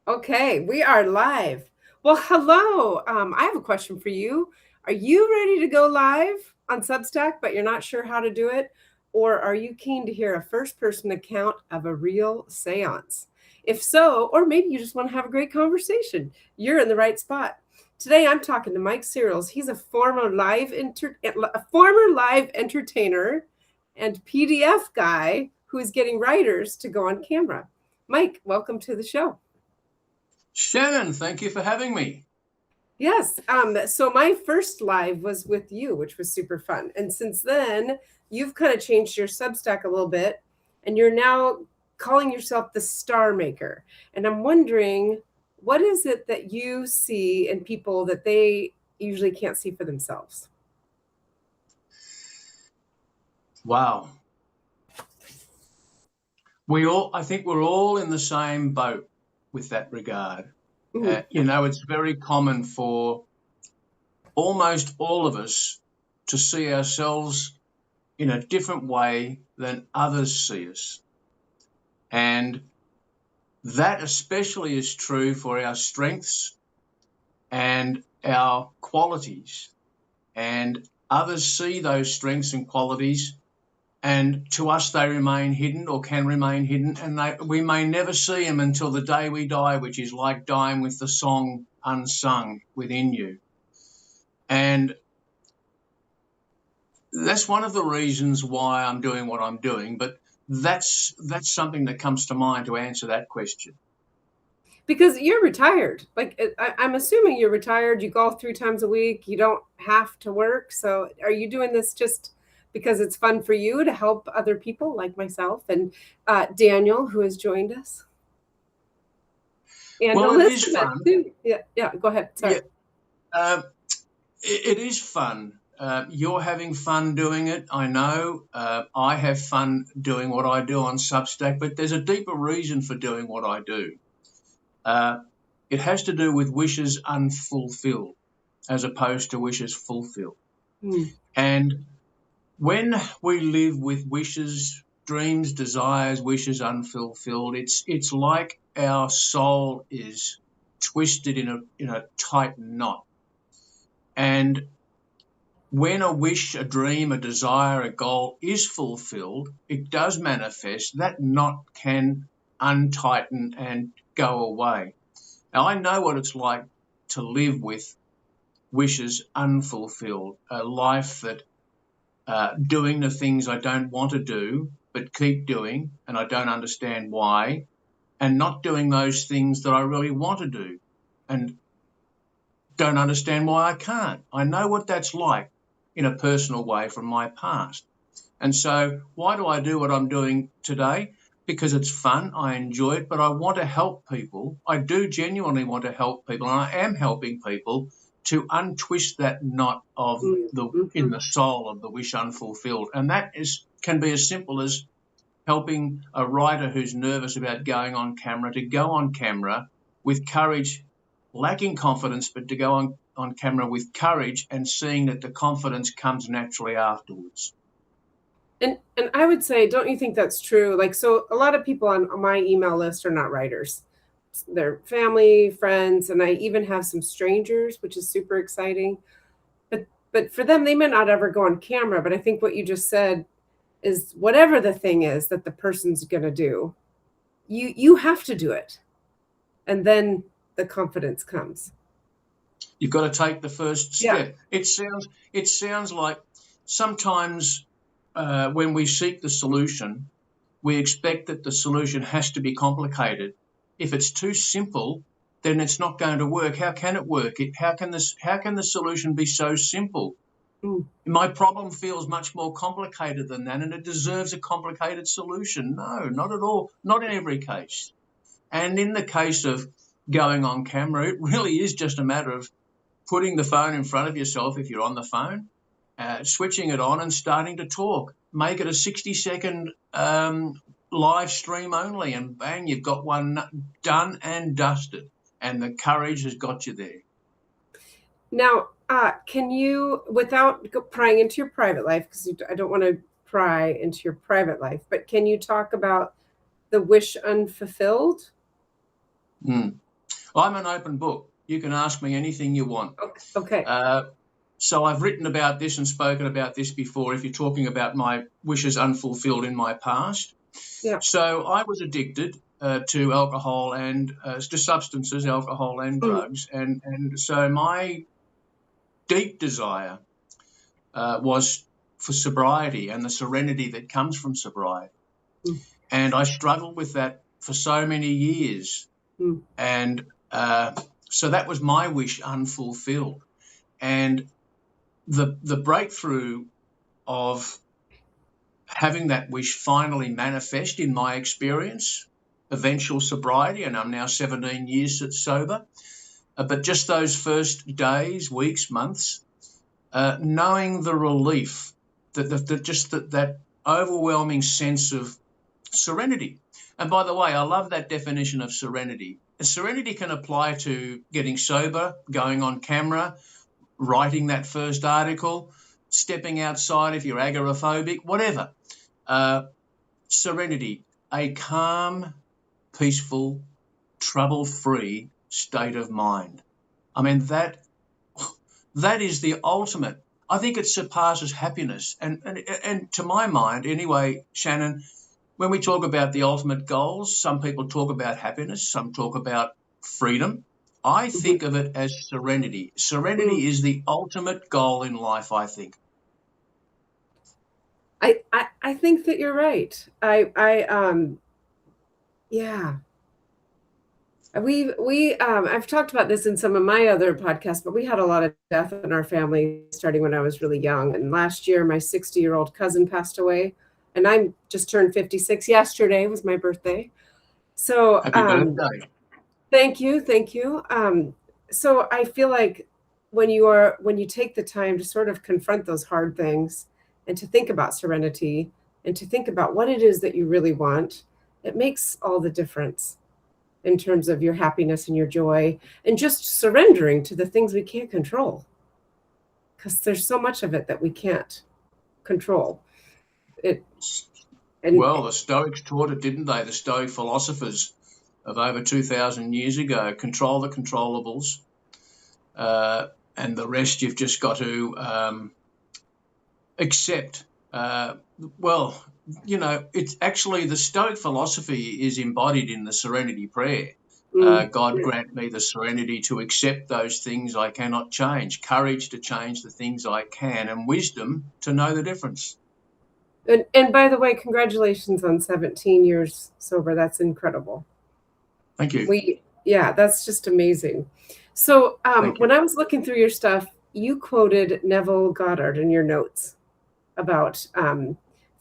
Okay, we are live. Well, hello. I have a question for you. Are you ready to go live on Substack, but you're not sure how to do it? Or are you keen to hear a first person account of a real seance? If so, or maybe you just want to have a great conversation, you're in the right spot. Today I'm talking to Mike Searles. He's a former live entertainer and PDF guy who is getting writers to go on camera. Mike, welcome to the show. Shannon, thank you for having me. Yes. So my first live was with you, which was super fun. And since then, you've kind of changed your Substack a little bit, and you're now calling yourself the Star Maker. And I'm wondering, what is it that you see in people that they usually can't see for themselves? Wow. I think we're all in the same boat with that regard. It's very common for almost all of us to see ourselves in a different way than others see us. And that especially is true for our strengths and our qualities. And others see those strengths and qualities, and to us they remain hidden or can remain hidden, and we may never see them until the day we die, which is like dying with the song unsung within you. And that's one of the reasons why I'm doing what I'm doing, but that's something that comes to mind to answer that question. Because you're retired. I'm assuming you're retired. You golf 3 times a week. You don't have to work. So are you doing this just because it's fun for you to help other people like myself and Daniel, who has joined us? And well, it is fun. Yeah, go ahead. Sorry. Yeah, it is fun. You're having fun doing it, I know. I have fun doing what I do on Substack, but there's a deeper reason for doing what I do. It has to do with wishes unfulfilled as opposed to wishes fulfilled. And when we live with wishes, dreams, desires, wishes unfulfilled, it's like our soul is twisted in a tight knot. And when a wish, a dream, a desire, a goal is fulfilled, it does manifest. That knot can untighten and go away. Now, I know what it's like to live with wishes unfulfilled, a life that doing the things I don't want to do, but keep doing, and I don't understand why, and not doing those things that I really want to do, and don't understand why I can't. I know what that's like in a personal way from my past. And so why do I do what I'm doing today? Because it's fun, I enjoy it, but I want to help people. I do genuinely want to help people, and I am helping people to untwist that knot of in the soul of the wish unfulfilled. And that can be as simple as helping a writer who's nervous about going on camera to go on camera with courage, lacking confidence, but to go on camera with courage and seeing that the confidence comes naturally afterwards. And I would say, don't you think that's true? Like, so a lot of people on my email list are not writers. They're family, friends, and I even have some strangers, which is super exciting. But for them, they may not ever go on camera. But I think what you just said is whatever the thing is that the person's going to do, you have to do it. And then the confidence comes. You've got to take the first step. Yeah. It sounds like sometimes when we seek the solution, we expect that the solution has to be complicated. If it's too simple, then it's not going to work. How can it work? How can the solution be so simple? My problem feels much more complicated than that, and it deserves a complicated solution. No, not at all. Not in every case. And in the case of going on camera, it really is just a matter of putting the phone in front of yourself if you're on the phone, switching it on and starting to talk. Make it a 60-second live stream only, and bang, you've got one done and dusted, and the courage has got you there. Now, can you, without prying into your private life, because I don't want to pry into your private life, but can you talk about the wish unfulfilled? I'm an open book. You can ask me anything you want. Okay. So I've written about this and spoken about this before, if you're talking about my wishes unfulfilled in my past. Yeah. So I was addicted to alcohol and to substances, alcohol and drugs. And so my deep desire was for sobriety and the serenity that comes from sobriety. Mm. And I struggled with that for so many years. Mm. And so that was my wish unfulfilled. And the breakthrough of having that wish finally manifest in my experience, eventual sobriety, and I'm now 17 years sober. But just those first days, weeks, months, knowing the relief, that overwhelming sense of serenity. And by the way, I love that definition of serenity. Serenity can apply to getting sober, going on camera, writing that first article, stepping outside if you're agoraphobic, whatever. Serenity, a calm, peaceful, trouble-free state of mind. I mean, that is the ultimate. I think it surpasses happiness. And to my mind, anyway, Shannon, when we talk about the ultimate goals, some people talk about happiness, some talk about freedom. I think of it as serenity. Serenity is the ultimate goal in life, I think. I think that you're right. Yeah. I've talked about this in some of my other podcasts, but we had a lot of death in our family starting when I was really young. And last year, my 60-year-old cousin passed away, and I just turned 56. Yesterday was my birthday. So, Happy birthday. thank you, thank you. So I feel like when you take the time to sort of confront those hard things and to think about serenity and to think about what it is that you really want, it makes all the difference in terms of your happiness and your joy and just surrendering to the things we can't control. Because there's so much of it that we can't control. Well, the Stoics taught it, didn't they? The Stoic philosophers of over 2,000 years ago. Control the controllables, and the rest you've just got to accept. Well, it's actually the Stoic philosophy is embodied in the Serenity Prayer. God grant me the serenity to accept those things I cannot change, courage to change the things I can, and wisdom to know the difference. And by the way, congratulations on 17 years sober. That's incredible. Thank you. Yeah, that's just amazing. So when I was looking through your stuff, you quoted Neville Goddard in your notes about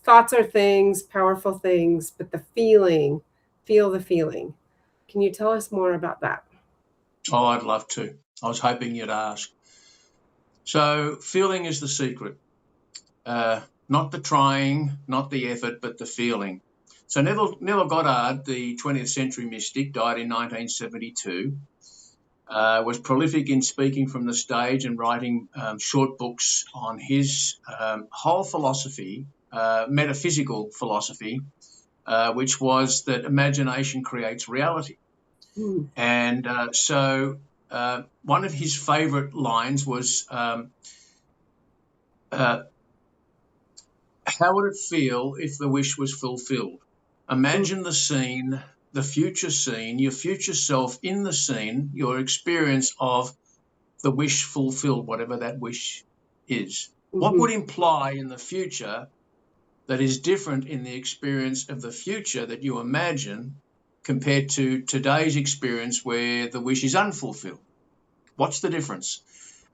thoughts are things, powerful things, but feel the feeling. Can you tell us more about that? Oh, I'd love to. I was hoping you'd ask. So feeling is the secret. Not the trying, not the effort, but the feeling. So Neville Goddard, the 20th century mystic, died in 1972, was prolific in speaking from the stage and writing short books on his whole philosophy, metaphysical philosophy, which was that imagination creates reality. And so one of his favorite lines was, how would it feel if the wish was fulfilled? Imagine the scene, the future scene, your future self in the scene, your experience of the wish fulfilled, whatever that wish is. What would imply in the future that is different in the experience of the future that you imagine compared to today's experience where the wish is unfulfilled? What's the difference?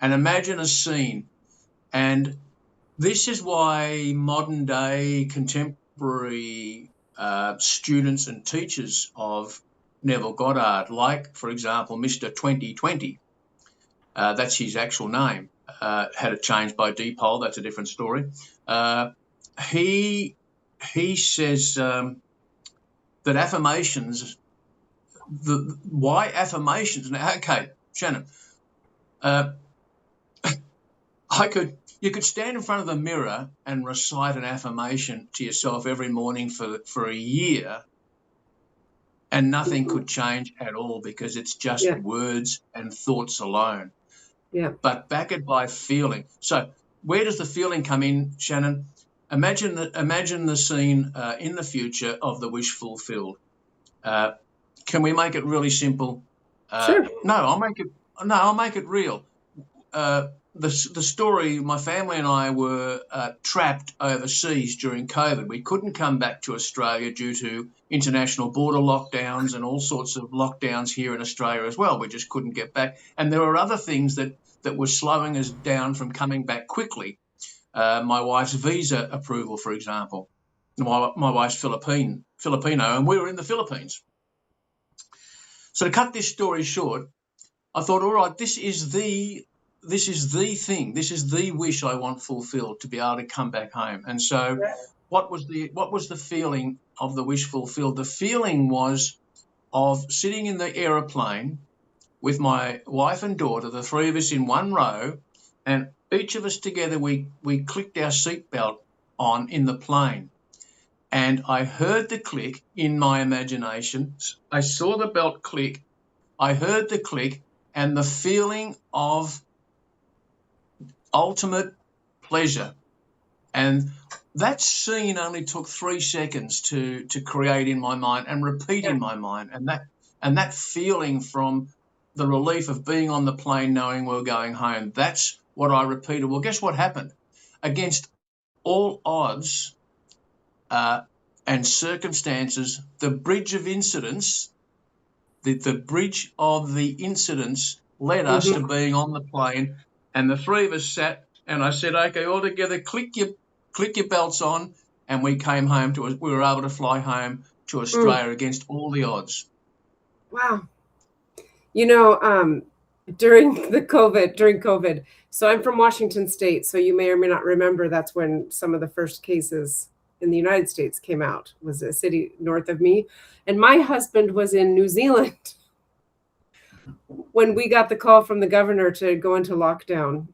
And imagine a scene. And this is why modern day contemporary students and teachers of Neville Goddard, like, for example, Mr. 2020, that's his actual name, had it changed by Depol, that's a different story. He says that affirmations, why affirmations? Now, okay, Shannon, you could stand in front of the mirror and recite an affirmation to yourself every morning for a year, and nothing could change at all because it's just Yeah. words and thoughts alone. Yeah. But back it by feeling. So where does the feeling come in, Shannon? Imagine the scene in the future of the wish fulfilled. Can we make it really simple? Sure. No, I'll make it real. The story, my family and I were trapped overseas during COVID. We couldn't come back to Australia due to international border lockdowns and all sorts of lockdowns here in Australia as well. We just couldn't get back. And there were other things that were slowing us down from coming back quickly. My wife's visa approval, for example. My wife's Filipino, and we were in the Philippines. So to cut this story short, I thought, all right, this is the thing. This is the wish I want fulfilled, to be able to come back home. And so what was the feeling of the wish fulfilled? The feeling was of sitting in the aeroplane with my wife and daughter, the three of us in one row, and each of us together, we clicked our seatbelt on in the plane. And I heard the click in my imagination. I saw the belt click. I heard the click, and the feeling of ultimate pleasure. And that scene only took 3 seconds to create in my mind and repeat in my mind. And that feeling from the relief of being on the plane, knowing we're going home, that's what I repeated. Well, guess what happened? Against all odds and circumstances, the bridge of incidents, the bridge of the incidents led us to being on the plane, and the three of us sat, and I said, okay, all together, click your belts on, and we came home we were able to fly home to Australia against all the odds. Wow. You know, during COVID, so I'm from Washington State, so you may or may not remember that's when some of the first cases in the United States came out, was a city north of me. And my husband was in New Zealand when we got the call from the governor to go into lockdown.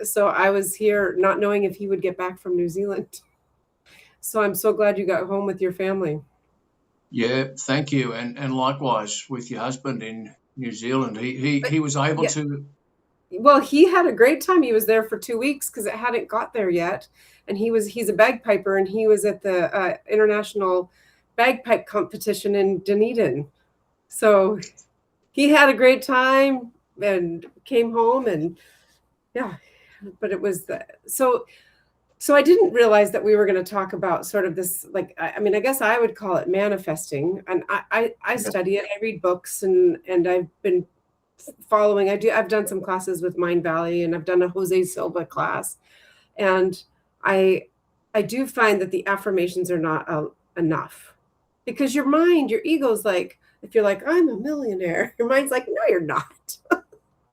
So I was here not knowing if he would get back from New Zealand. So I'm so glad you got home with your family. Yeah, thank you. And likewise with your husband in New Zealand. He was able to. Well, he had a great time. He was there for 2 weeks because it hadn't got there yet. And he's a bagpiper, and he was at the international bagpipe competition in Dunedin. So he had a great time and came home, and but it was so I didn't realize that we were going to talk about sort of this, like, I mean, I guess I would call it manifesting. And I study it, I read books, and I've been following, I've done some classes with Mind Valley, and I've done a Jose Silva class. And I do find that the affirmations are not enough, because your mind, your ego's like, if you're like, I'm a millionaire, your mind's like, no, you're not.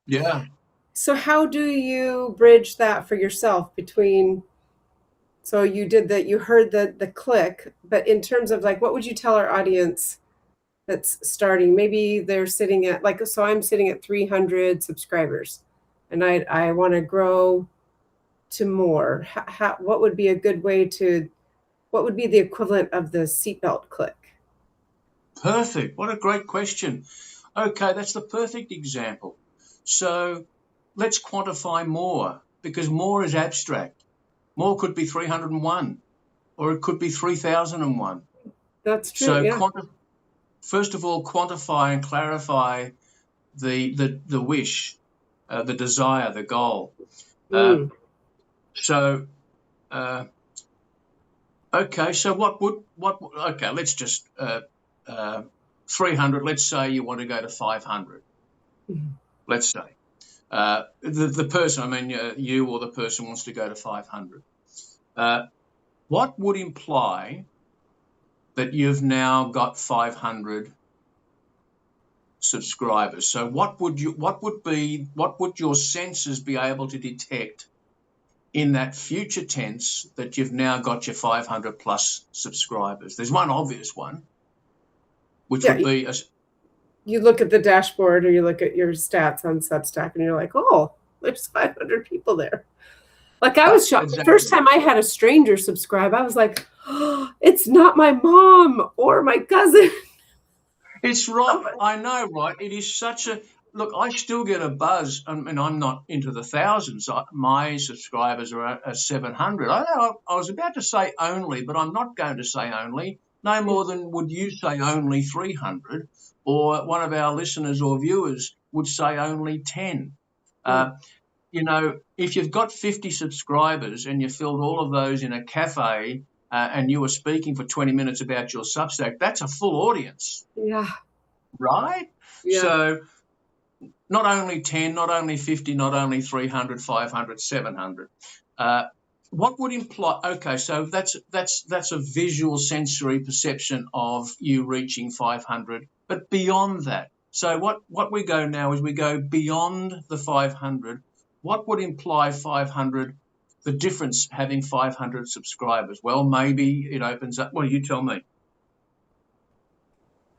Yeah. So how do you bridge that for yourself between, so you did that, you heard the click, but in terms of like, what would you tell our audience that's starting? Maybe they're sitting at, like, so I'm sitting at 300 subscribers, and I want to grow to more. What would be a good way to, what would be the equivalent of the seatbelt click? Perfect. What a great question. Okay, that's the perfect example. So let's quantify more, because more is abstract. More could be 301, or it could be 3001. That's true. So yeah. First of all, quantify and clarify the wish, the desire, the goal. Okay, so okay, let's just 300. Let's say you want to go to 500. Let's say the person, I mean, you or the person wants to go to 500. What would imply that you've now got 500 subscribers? So what would your senses be able to detect in that future tense that you've now got your 500 plus subscribers? There's one obvious one, which would be you look at the dashboard, or you look at your stats on Substack, and you're like, oh, there's 500 people there. Like, I was shocked. Exactly. The first time I had a stranger subscribe, I was like, oh, it's not my mom or my cousin. It's right. I know, right? It is such a look. I still get a buzz, and I'm not into the thousands. My subscribers are at 700. I was about to say only, but I'm not going to say only. No more than would you say only 300, or one of our listeners or viewers would say only 10. Mm. Uh, if you've got 50 subscribers and you filled all of those in a cafe and you were speaking for 20 minutes about your Substack, that's a full audience, Yeah. right? Yeah. So not only 10, not only 50, not only 300, 500, 700. What would imply? Okay, so that's a visual sensory perception of you reaching 500, but beyond that. So what we go now is we go beyond the 500. What would imply 500? The difference having 500 subscribers. Well, maybe it opens up. What do you tell me?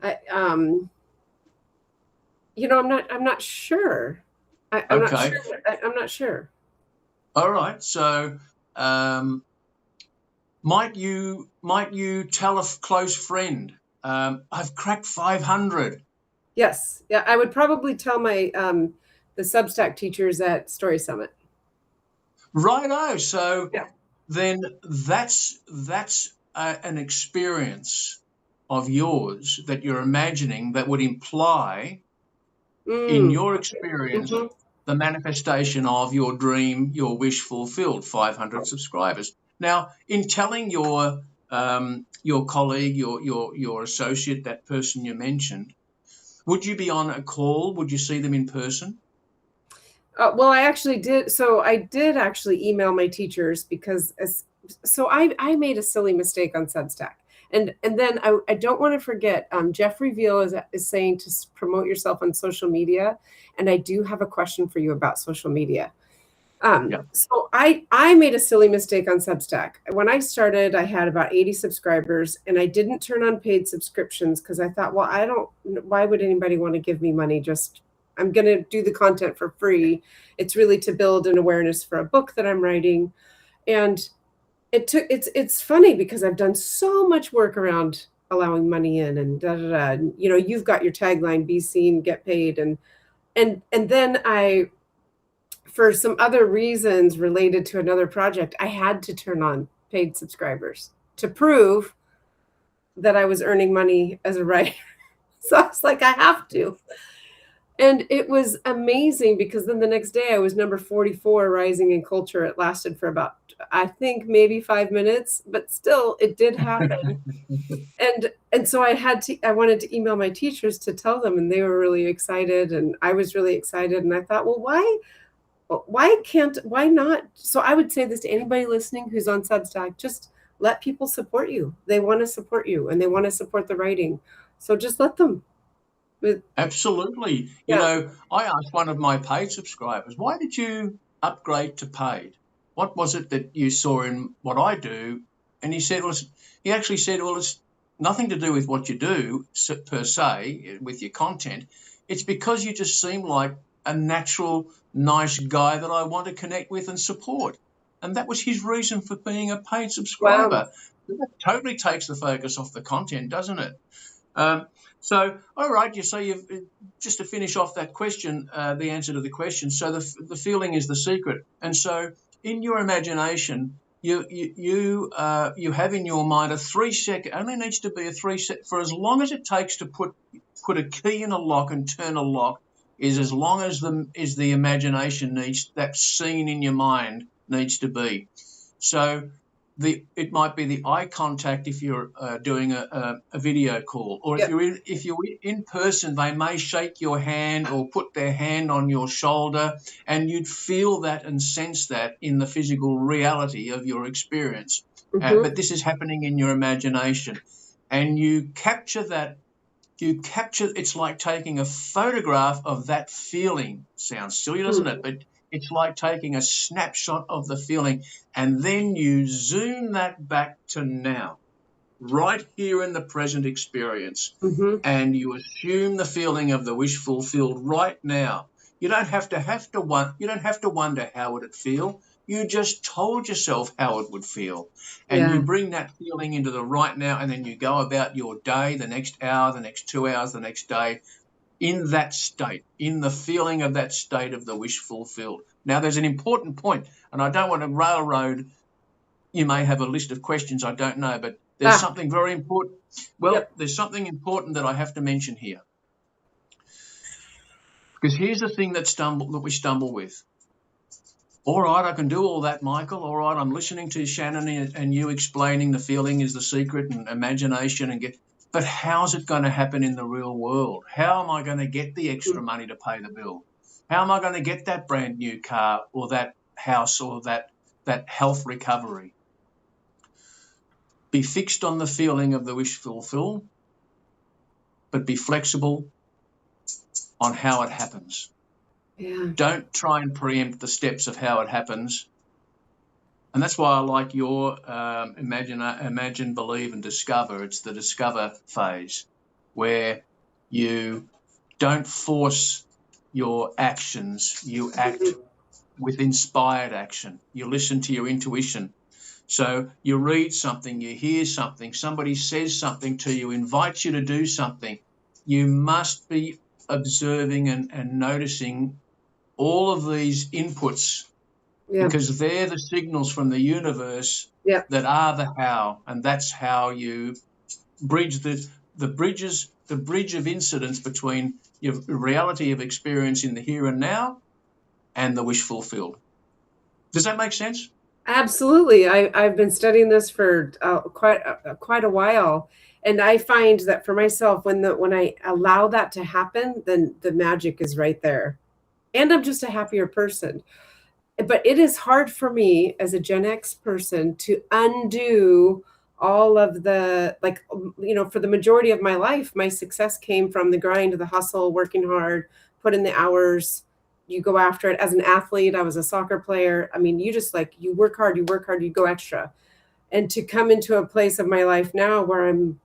I, I'm not sure. I'm not Okay, sure. I'm not sure. all right. So might you tell a close friend, I've cracked 500. Yes. Yeah. I would probably tell my the Substack teachers at Story Summit. Righto. So Yeah. then that's an experience of yours that you're imagining that would imply, in Mm. your experience, Hmm. the manifestation of your dream, your wish fulfilled, 500 subscribers. Now, in telling your colleague, your associate, that person you mentioned, would you be on a call? Would you see them in person? Well, I actually did. So I did actually email my teachers because I made a silly mistake on Substack. And then I don't want to forget, Jeffrey Veal is saying to promote yourself on social media. And I do have a question for you about social media. Yeah. So I made a silly mistake on Substack. When I started, I had about 80 subscribers, and I didn't turn on paid subscriptions because I thought, well, I don't. Why would anybody want to give me money? Just I'm going to do the content for free. It's really to build an awareness for a book that I'm writing, and it's funny because I've done so much work around allowing money in and da da da. And, you've got your tagline: "Be seen, get paid," and then for some other reasons related to another project, I had to turn on paid subscribers to prove that I was earning money as a writer. So I was like, I have to. And it was amazing because then the next day I was number 44 rising in culture. It lasted for about, I think, maybe 5 minutes, but still it did happen. And so I wanted to email my teachers to tell them, and they were really excited and I was really excited. And I thought, well, why not? So I would say this to anybody listening who's on Substack: just let people support you. They want to support you and they want to support the writing. So just let them. Absolutely. Yeah. I asked one of my paid subscribers, why did you upgrade to paid? What was it that you saw in what I do? And he actually said, well, it's nothing to do with what you do per se with your content. It's because you just seem like a natural, nice guy that I want to connect with and support. And that was his reason for being a paid Wow. subscriber. That totally takes the focus off the content, doesn't it? Um, so, all right, you've just to finish off that question, the answer to the question. So the feeling is the secret, and so in your imagination, you have in your mind a 3 second. Only needs to be a 3 second for as long as it takes to put a key in a lock and turn a lock. Is as long as the imagination needs, that scene in your mind needs to be. So it might be the eye contact if you're doing a video call, or Yep. if you're in person, they may shake your hand or put their hand on your shoulder, and you'd feel that and sense that in the physical reality of your experience. Hmm. But this is happening in your imagination, and you capture that. It's like taking a photograph of that feeling. Sounds silly, doesn't it? But it's like taking a snapshot of the feeling, and then you zoom that back to now, right here in the present experience, Hmm. and you assume the feeling of the wish fulfilled right now. You don't have to wonder how would it feel. You just told yourself how it would feel. And you bring that feeling into the right now, and then you go about your day, the next hour, the next 2 hours, the next day, in that state, in the feeling of that state of the wish fulfilled. Now, there's an important point, and I don't want to railroad. You may have a list of questions, I don't know, but there's something very important. Well, there's something important that I have to mention here. Because here's the thing that we stumble with. All right, I can do all that, Michael. All right, I'm listening to Shannon and you explaining the feeling is the secret and imagination but how's it going to happen in the real world? How am I going to get the extra money to pay the bill? How am I going to get that brand new car or that house or that health recovery? Be fixed on the feeling of the wish fulfill, but be flexible on how it happens. Yeah. Don't try and preempt the steps of how it happens. And that's why I like your imagine, believe, and discover. It's the discover phase where you don't force your actions. You act with inspired action. You listen to your intuition. So you read something, you hear something, somebody says something to you, invites you to do something. You must be observing and noticing all of these inputs because they're the signals from the universe that are the how, and that's how you bridge the bridge of incidence between your reality of experience in the here and now and the wish fulfilled. Does that make sense? Absolutely. I've been studying this for quite a while, and I find that for myself, when I allow that to happen, then the magic is right there, and I'm just a happier person. But it is hard for me as a Gen X person to undo all of the, for the majority of my life, my success came from the grind, the hustle, working hard, put in the hours. You go after it. As an athlete, I was a soccer player. I mean, you just you work hard, you go extra. And to come into a place of my life now where I'm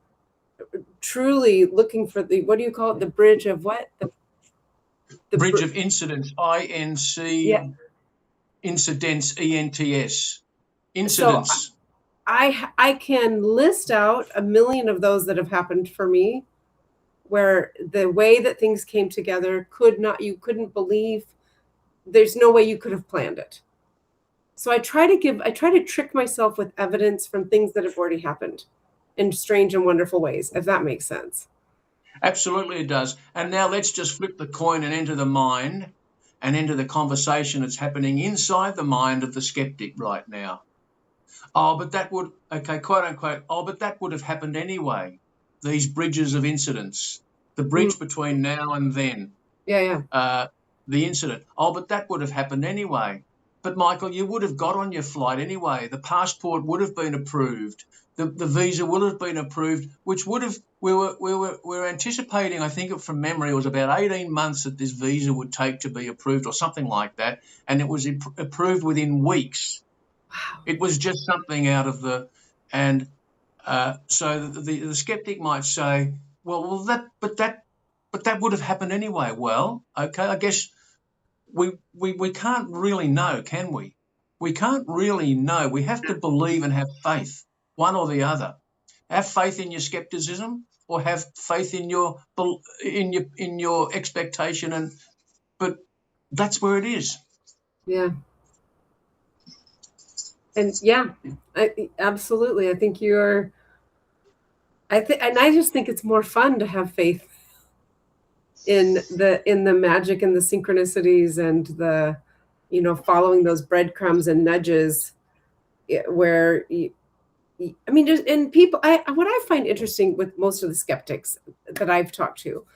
truly looking for what do you call it? The bridge of what? The bridge of incidence, INC. Yeah. Incidence, ENTS. Incidence. So I can list out a million of those that have happened for me where the way that things came together you couldn't believe, there's no way you could have planned it. So I try to trick myself with evidence from things that have already happened in strange and wonderful ways, if that makes sense. Absolutely it does. And now let's just flip the coin and enter the mind and enter the conversation that's happening inside the mind of the skeptic right now. Oh, but that would, quote unquote, but that would have happened anyway. These bridges of incidents, the bridge between now and then. Yeah. The incident. Oh, but that would have happened anyway. But Michael, you would have got on your flight anyway. The passport would have been approved. The visa would have been approved, which would have, we were anticipating, I think from memory, it was about 18 months that this visa would take to be approved or something like that. And it was approved within weeks. Wow. It was just something out of so the skeptic might say, that would have happened anyway. Well, okay, I guess we can't really know, can we? We can't really know. We have to believe and have faith, one or the other. Have faith in your skepticism, or have faith in your expectation, but that's where it is. Yeah. And absolutely. I think and I just think it's more fun to have faith in the magic and the synchronicities and the, following those breadcrumbs and nudges where people, what I find interesting with most of the skeptics that I've talked to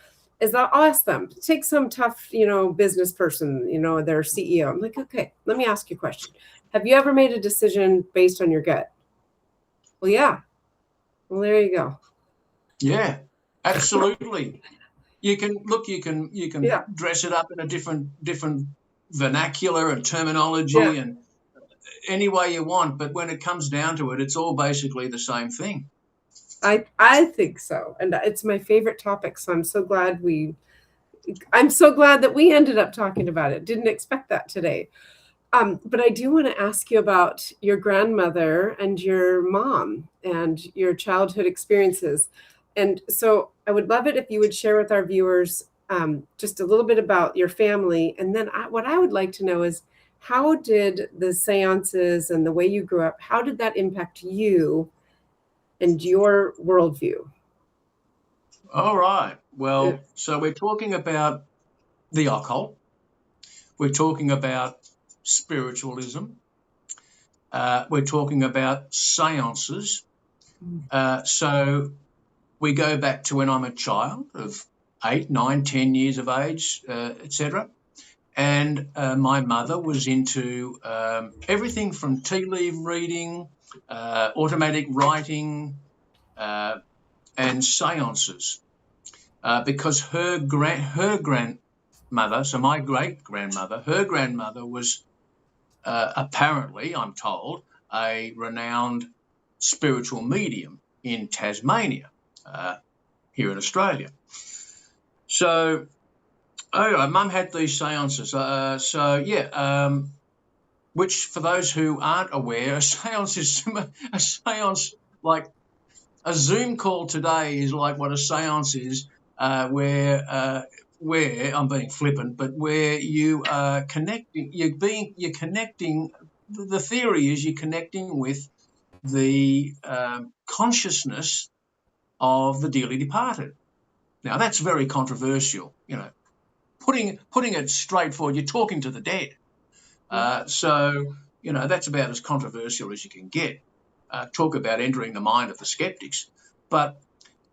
is that I'll ask them, take some tough, business person, their CEO. I'm like, okay, let me ask you a question. Have you ever made a decision based on your gut? Well, yeah. Well, there you go. Yeah, absolutely. You can dress it up in a different vernacular and terminology and any way you want, but when it comes down to it, it's all basically the same thing. I think so, and it's my favorite topic. So I'm so glad that we ended up talking about it. Didn't expect that today. But I do want to ask you about your grandmother and your mom and your childhood experiences. And so I would love it if you would share with our viewers just a little bit about your family. And then what I would like to know is, how did the seances and the way you grew up, how did that impact you and your worldview? All right. Yeah. Well, so we're talking about the occult. We're talking about spiritualism. We're talking about seances. So we go back to when I'm a child of 8, 9, 10 years of age, etc. And my mother was into everything from tea leaf reading, automatic writing, and seances. Because her grandmother, so my great grandmother, her grandmother was apparently, I'm told, a renowned spiritual medium in Tasmania, uh, here in Australia. So, oh, Mum had these seances. Which for those who aren't aware, a seance is a seance like a Zoom call today is like what a seance is, where I'm being flippant, but where you are connecting, you're connecting. The theory is you're connecting with the consciousness of the dearly departed. Now that's very controversial, putting it straightforward. You're talking to the dead, so that's about as controversial as you can get. Talk about entering the mind of the skeptics, but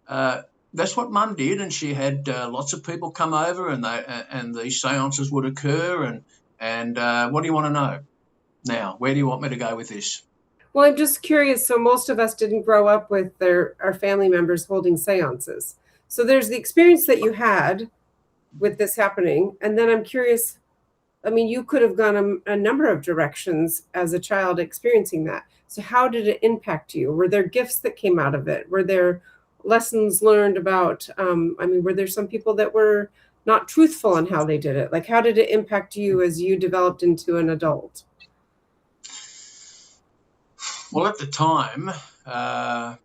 uh, that's what Mum did, and she had lots of people come over, and these seances would occur. And what do you want to know now? Where do you want me to go with this? Well, I'm just curious. So most of us didn't grow up with our family members holding seances. So there's the experience that you had with this happening. And then I'm curious, I mean, you could have gone a number of directions as a child experiencing that. So how did it impact you? Were there gifts that came out of it? Were there lessons learned about, I mean, were there some people that were not truthful in how they did it? Like, how did it impact you as you developed into an adult? Well, at the time, uh,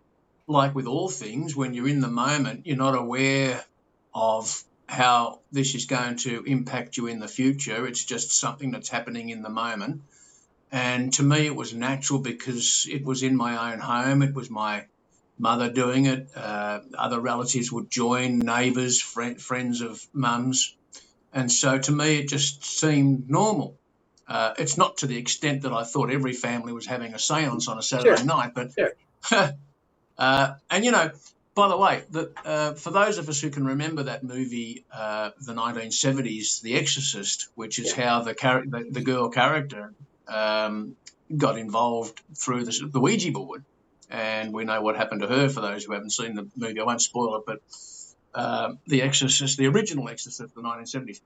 like with all things, when you're in the moment, you're not aware of how this is going to impact you in the future. It's just something that's happening in the moment. And to me, it was natural because it was in my own home. It was my mother doing it. Other relatives would join, neighbours, friends of mum's. And so to me, it just seemed normal. It's not to the extent that I thought every family was having a seance on a Sure, Saturday night, but sure. and by the way, for those of us who can remember that movie, the 1970s, The Exorcist, which is Yeah. how the girl character got involved through the Ouija board, and we know what happened to her. For those who haven't seen the movie, I won't spoil it, but The Exorcist, the original Exorcist of the 1970s.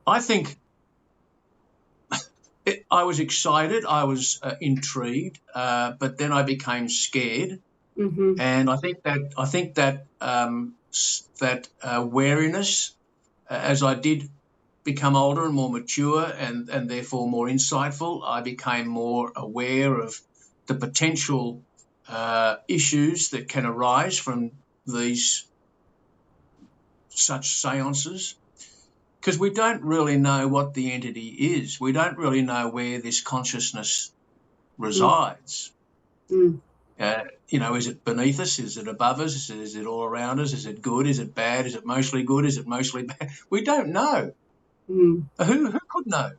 I think I was excited, I was intrigued, but then I became scared. Mm-hmm. And that wariness, as I did become older and more mature, and therefore more insightful, I became more aware of the potential issues that can arise from these such seances, because we don't really know what the entity is. We don't really know where this consciousness resides. Mm-hmm. Is it beneath us? Is it above us? Is it all around us? Is it good? Is it bad? Is it mostly good? Is it mostly bad? We don't know. Mm-hmm. Who could know?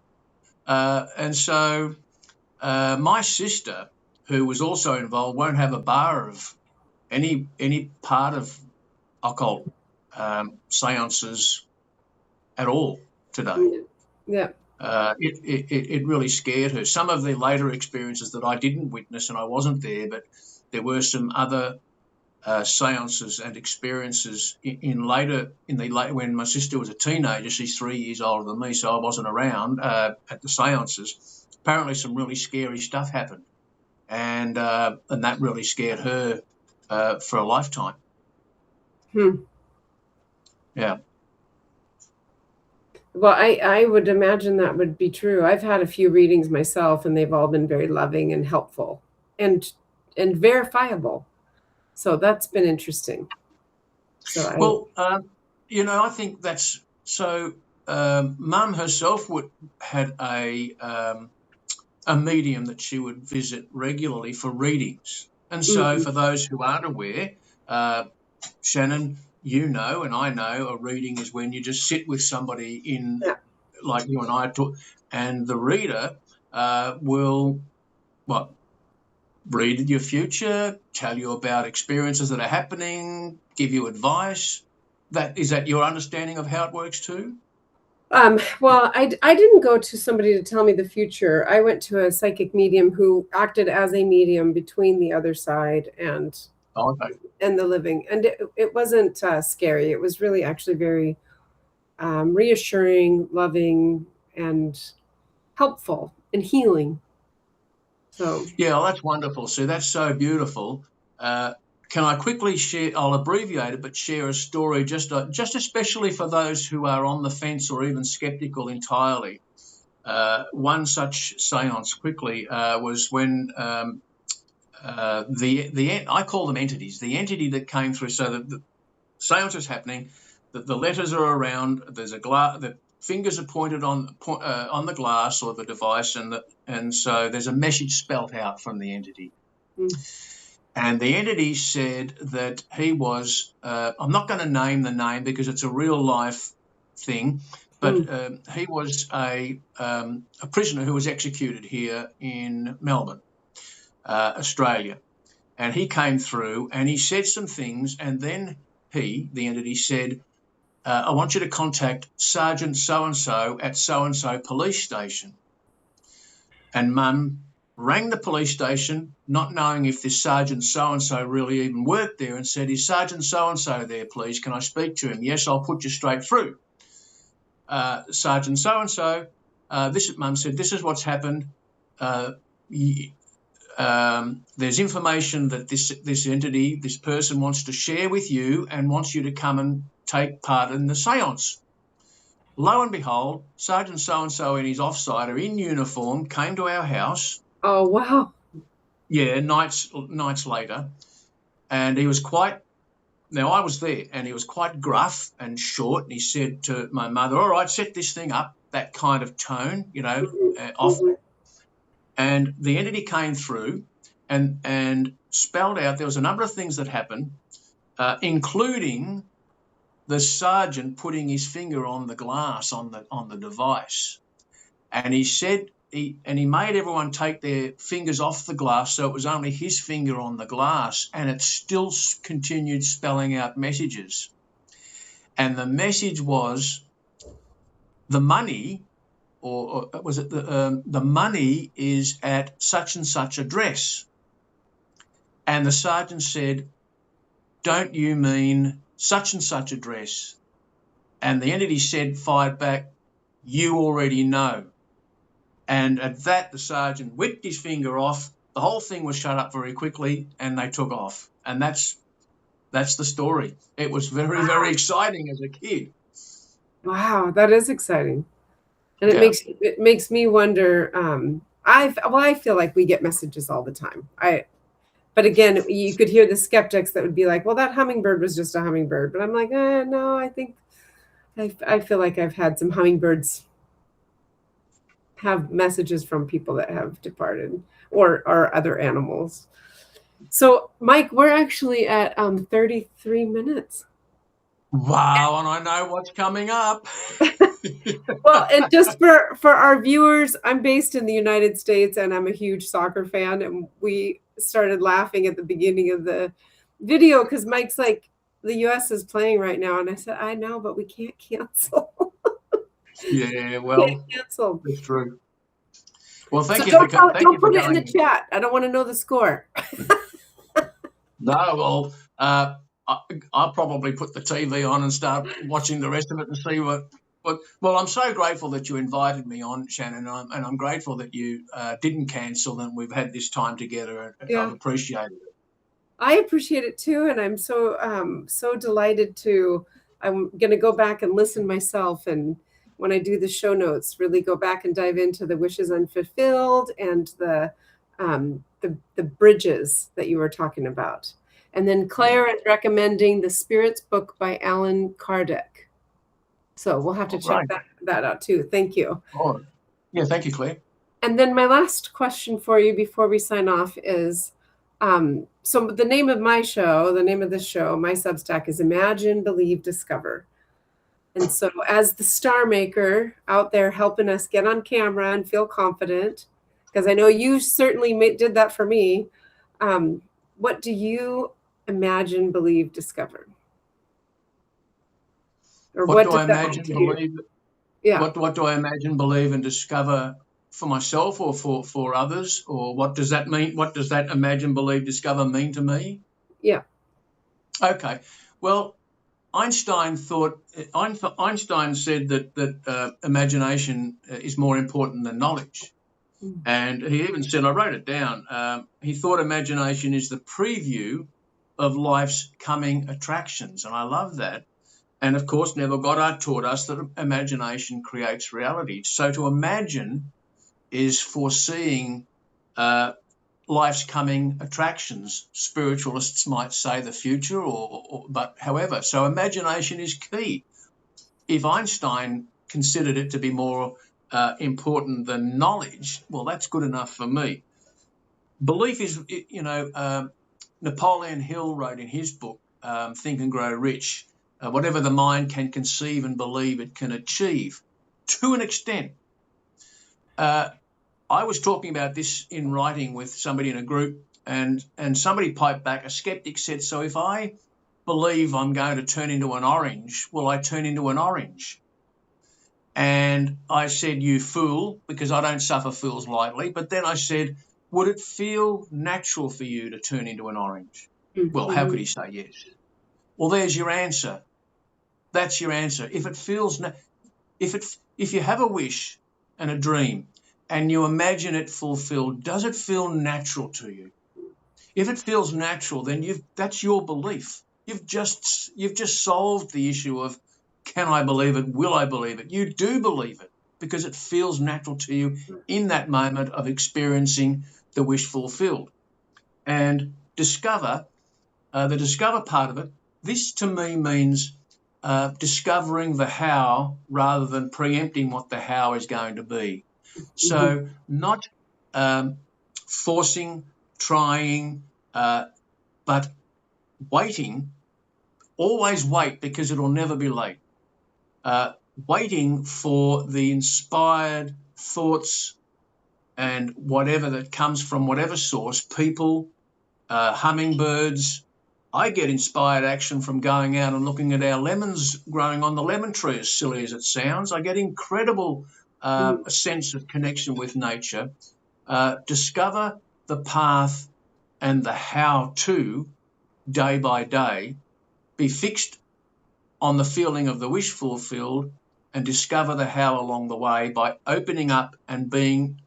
And so my sister, who was also involved, won't have a bar of any part of occult seances at all today. Yeah. It really scared her. Some of the later experiences that I didn't witness and I wasn't there, but there were some other seances and experiences when my sister was a teenager. She's 3 years older than me, so I wasn't around at the seances. Apparently, some really scary stuff happened, and that really scared her for a lifetime. Hmm. Yeah. Well, I would imagine that would be true. I've had a few readings myself, and they've all been very loving and helpful and verifiable. So that's been interesting. So I Well, I think that's so. Mum herself had a medium that she would visit regularly for readings, and so mhm. for those who aren't aware, uh, Shannon, and I know a reading is when you just sit with somebody in, Yeah. like you and I talk, and the reader will what read your future, tell you about experiences that are happening, give you advice. That your understanding of how it works too? Well, I didn't go to somebody to tell me the future. I went to a psychic medium who acted as a medium between the other side Okay. and the living, and it wasn't scary. It was really actually very reassuring, loving, and helpful and healing. So, Yeah, well, that's wonderful, Sue. That's so beautiful. Uh, can I quickly share? I'll abbreviate it, but share a story just especially for those who are on the fence or even skeptical entirely. One such séance quickly was when I call them entities. The entity that came through, so that the séance is happening, that the letters are around. There's a glass. The fingers are pointed on the glass or the device, and so there's a message spelt out from the entity. mm, And the entity said that he was, I'm not going to name the name because it's a real life thing, but mm. he was a prisoner who was executed here in Melbourne, Australia. And he came through and he said some things. And then the entity said, I want you to contact Sergeant so and so police station. And Mum rang the police station, not knowing if this Sergeant so and so really even worked there, and said, "Is Sergeant so and so there, please? Can I speak to him?" "Yes, I'll put you straight through." Sergeant so and so, Mum said, "This is what's happened. Uh, there's information that this entity, this person wants to share with you and wants you to come and take part in the séance." Lo and behold, Sergeant so and so and his offsider in uniform came to our house. Oh wow. Yeah, nights later, and he was quite. Now I was there, and he was quite gruff and short. And he said to my mother, "All right, set this thing up." That kind of tone, Mhm, off. mhm. And the entity came through, and spelled out. There was a number of things that happened, including the sergeant putting his finger on the glass on the device. And he said he made everyone take their fingers off the glass, so it was only his finger on the glass, and it still continued spelling out messages. And the message was the money, or was it the money is at such and such address. And the sergeant said, "Don't you mean such and such address?" And the entity fired back, "You already know." And at that, the sergeant whipped his finger off. The whole thing was shut up very quickly, and they took off. And that's the story. It was very, very exciting as a kid. Wow, that is exciting. And Yeah. it makes me wonder. I feel like we get messages all the time. But again, you could hear the skeptics that would be like, "Well, that hummingbird was just a hummingbird." But I'm like, no, I think I feel like I've had some hummingbirds have messages from people that have departed or other animals. So, Mike, we're actually at 33 minutes. Wow. And I know what's coming up. Well, and just for our viewers, I'm based in the United States and I'm a huge soccer fan. And we started laughing at the beginning of the video because Mike's like, the US is playing right now. And I said, I know, but we can't cancel. Yeah, Can't well, cancel. that's true. Well, So thank don't you for put it in the going. chat. I don't want to know the score. No, well, I, I'll probably put the TV on and start watching the rest of it and see what. Well, I'm so grateful that you invited me on, Shannon, and I'm grateful that you didn't cancel and we've had this time together. I've Yeah. appreciated it. I appreciate it too, and I'm so so delighted to. I'm going to go back and listen myself and when I do the show notes, really go back and dive into the wishes unfulfilled and the bridges that you were talking about. And then Claire is recommending the Spirits book by Alan Kardec. So we'll have to check that out too. Thank you. Oh, yeah, thank you, Claire. And then my last question for you before we sign off is, so the name of my show, the name of this show, my Substack is Imagine, Believe, Discover. And so as the star maker out there helping us get on camera and feel confident, because I know you certainly did that for me, what do you imagine, believe, discover? Or What do does I that imagine, mean to you? believe? Yeah. What do I imagine, believe, and discover for myself or for others? Or what does that mean? What does that imagine, believe, discover mean to me? Yeah. Okay. Well, Einstein said that imagination is more important than knowledge. And he even said, I wrote it down, he thought imagination is the preview of life's coming attractions. And I love that. And of course, Neville Goddard taught us that imagination creates reality. So to imagine is foreseeing life's coming attractions. Spiritualists might say the future, but however, so imagination is key. If Einstein considered it to be more important than knowledge, well, that's good enough for me. Belief is, Napoleon Hill wrote in his book, Think and Grow Rich, whatever the mind can conceive and believe it can achieve, to an extent. I was talking about this in writing with somebody in a group, and somebody piped back, a skeptic said, so if I believe I'm going to turn into an orange, will I turn into an orange? And I said, you fool, because I don't suffer fools lightly. But then I said, would it feel natural for you to turn into an orange? Mm-hmm. Well, how could he say yes? Well, there's your answer. That's your answer. If it feels, if you have a wish and a dream and you imagine it fulfilled, does it feel natural to you? If it feels natural, then that's your belief. You've just solved the issue of, can I believe it? Will I believe it? You do believe it because it feels natural to you in that moment of experiencing the wish fulfilled. And discover, the discover part of it, this to me means discovering the how rather than preempting what the how is going to be. So not forcing, trying, but waiting. Always wait, because it'll never be late. Waiting for the inspired thoughts and whatever that comes from whatever source, people, hummingbirds. I get inspired action from going out and looking at our lemons growing on the lemon tree, as silly as it sounds. I get incredible a sense of connection with nature. Discover the path and the how to day by day. Be fixed on the feeling of the wish fulfilled and discover the how along the way by opening up and being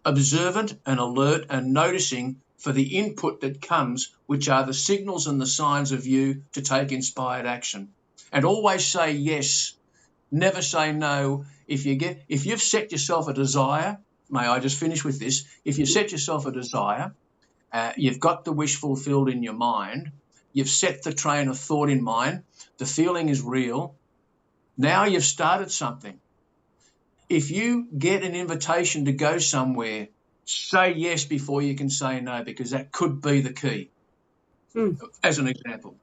observant and alert and noticing for the input that comes, which are the signals and the signs of you to take inspired action. And always say yes, never say no. If you've set yourself a desire, may I just finish with this? If you set yourself a desire, you've got the wish fulfilled in your mind, you've set the train of thought in mind, the feeling is real. Now you've started something. If you get an invitation to go somewhere, say yes before you can say no, because that could be the key, as an example.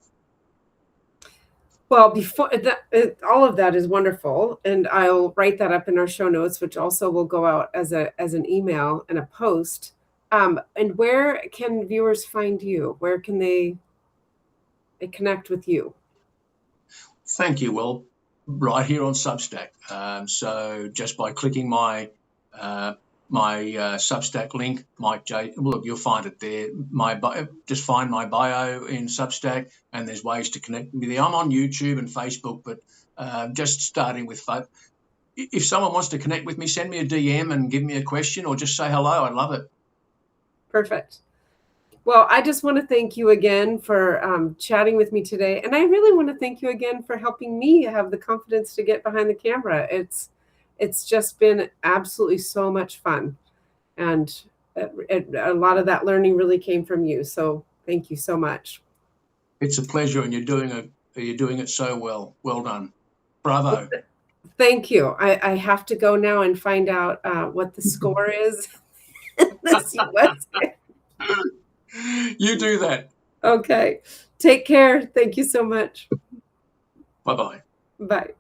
Well, before that, all of that is wonderful, and I'll write that up in our show notes, which also will go out as an email and a post. And where can viewers find you? Where can they connect with you? Thank you. Well, right here on Substack. So just by clicking my Substack link, Mike J. Look, you'll find it there. Just find my bio in Substack, and there's ways to connect with me. I'm on YouTube and Facebook, but just starting with. If someone wants to connect with me, send me a DM and give me a question, or just say hello. I'd love it. Perfect. Well, I just want to thank you again for chatting with me today. And I really want to thank you again for helping me have the confidence to get behind the camera. It's just been absolutely so much fun. And a lot of that learning really came from you. So thank you so much. It's a pleasure, and you're doing it so well. Well done. Bravo. Thank you. I have to go now and find out what the score is in this US. You do that. Okay. Take care. Thank you so much. Bye-bye. Bye.